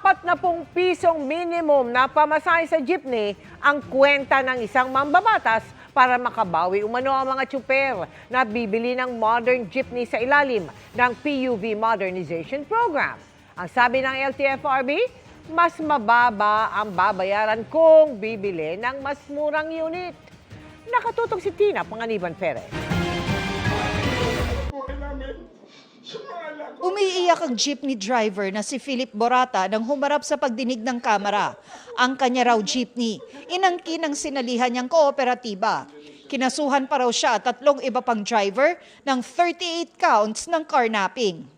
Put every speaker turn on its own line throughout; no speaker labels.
₱40 minimum na pamasahe sa jeepney ang kwenta ng isang mambabatas para makabawi umano ang mga tsuper na bibili ng modern jeepney sa ilalim ng PUV Modernization Program. Ang sabi ng LTFRB, mas mababa ang babayaran kung bibili ng mas murang unit. Nakatutok si Tina Panganiban Perez.
Umiiyak ang jeepney driver na si Philip Borata nang humarap sa pagdinig ng kamera. Ang kanya raw jeepney, inangkin ng sinalihan niyang kooperatiba. Kinasuhan pa raw siya at 3 iba pang driver ng 38 counts ng carnapping.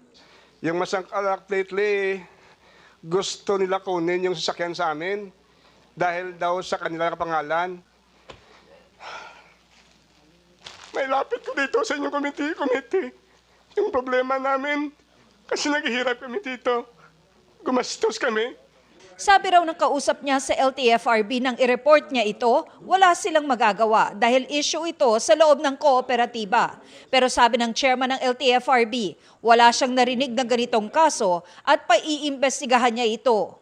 Yung masangkalak lately, gusto nila kunin yung sasakyan sa amin dahil daw sa kanila kapangalan. May lapit ko dito sa inyong committee. Yung problema namin, kasi naghihirap kami dito. Gumastos kami.
Sabi raw ng kausap niya sa LTFRB nang i-report niya ito, wala silang magagawa dahil issue ito sa loob ng kooperatiba. Pero sabi ng chairman ng LTFRB, wala siyang narinig na ganitong kaso at paiimbestigahan niya ito.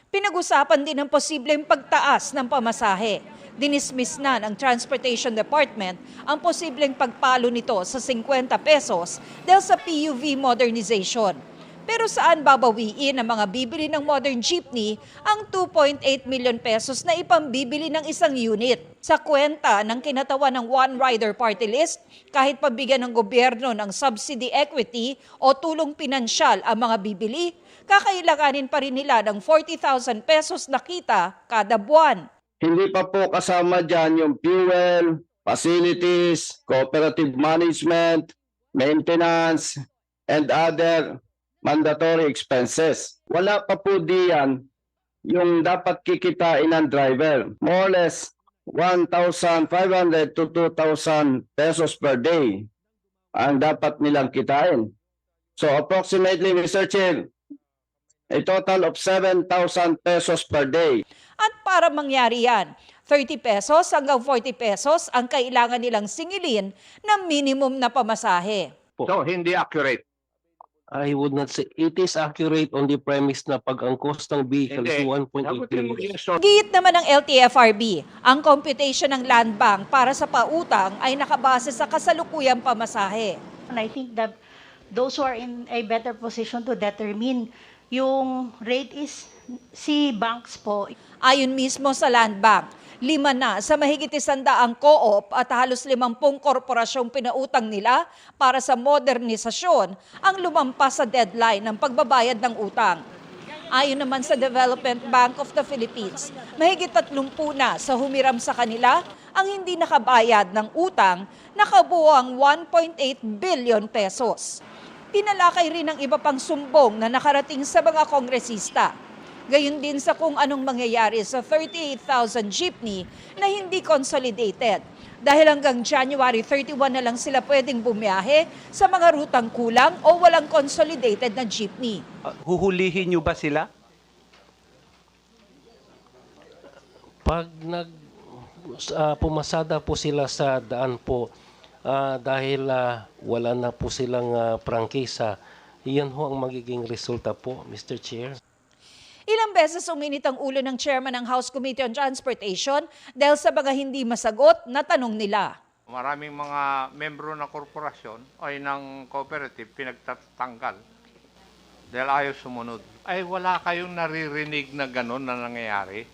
Pinag-usapan din ang posibleng pagtaas ng pamasahe. Dinismiss na ng Transportation Department ang posibleng pagpalo nito sa 50 pesos dahil sa PUV modernization. Pero saan babawiin ang mga bibili ng modern jeepney ang 2.8 million pesos na ipambibili ng isang unit? Sa kwenta ng kinatawan ng One Rider Party List, kahit pabigyan ng gobyerno ng subsidy equity o tulong pinansyal ang mga bibili, kakailanganin pa rin nila ng 40,000 pesos na kita kada buwan.
Hindi pa po kasama dyan yung fuel, facilities, cooperative management, maintenance, and other mandatory expenses. Wala pa po diyan yung dapat kikitain ng driver. More or less 1,500 to 2,000 pesos per day ang dapat nilang kitain. So approximately, Mr. Chair, a total of 7,000 pesos per day.
At para mangyari yan, 30 pesos hanggang 40 pesos ang kailangan nilang singilin na minimum na pamasahe.
So, hindi accurate.
I would not say it is accurate on the premise na pag ang cost ng vehicle is 1.8 million.
Giyit naman ng LTFRB, ang computation ng Land Bank para sa pautang ay nakabase sa kasalukuyang pamasahe.
And I think that those who are in a better position to determine yung rate is si banks po.
Ayon mismo sa Land Bank, 5 na sa mahigit 100 co-op at halos 50 korporasyong pinautang nila para sa modernisasyon ang lumampas sa deadline ng pagbabayad ng utang. Ayon naman sa Development Bank of the Philippines, mahigit 30 na sa humiram sa kanila ang hindi nakabayad ng utang na kabuuang 1.8 billion pesos. Tinalakay rin ang iba pang sumbong na nakarating sa mga kongresista. Gayon din sa kung anong mangyayari sa 38,000 jeepney na hindi consolidated. Dahil hanggang January 31 na lang sila pwedeng bumiyahe sa mga rutang kulang o walang consolidated na jeepney.
Huhulihin nyo ba sila?
Pag pumasada po sila sa daan po, dahil wala na po silang prangkisa, iyan ho ang magiging resulta po, Mr. Chair.
Ilang beses uminit ang ulo ng chairman ng House Committee on Transportation dahil sa mga hindi masagot na tanong nila.
Maraming mga membro ng korporasyon ay ng cooperative pinagtatanggal dahil ayaw sumunod. Ay wala kayong naririnig na gano'n na nangyayari.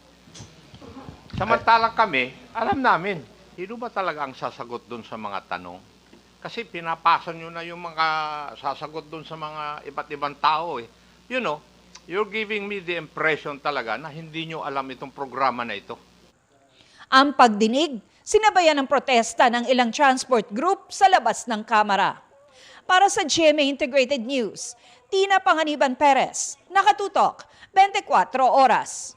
Samantalang kami, alam namin, sino ba talaga ang sasagot doon sa mga tanong? Kasi pinapasa nyo na yung mga sasagot doon sa mga iba't ibang tao. You know, you're giving me the impression talaga na hindi nyo alam itong programa na ito.
Ang pagdinig, sinabayan ng protesta ng ilang transport group sa labas ng Kamara. Para sa GMA Integrated News, Tina Panganiban Perez, nakatutok, 24 oras.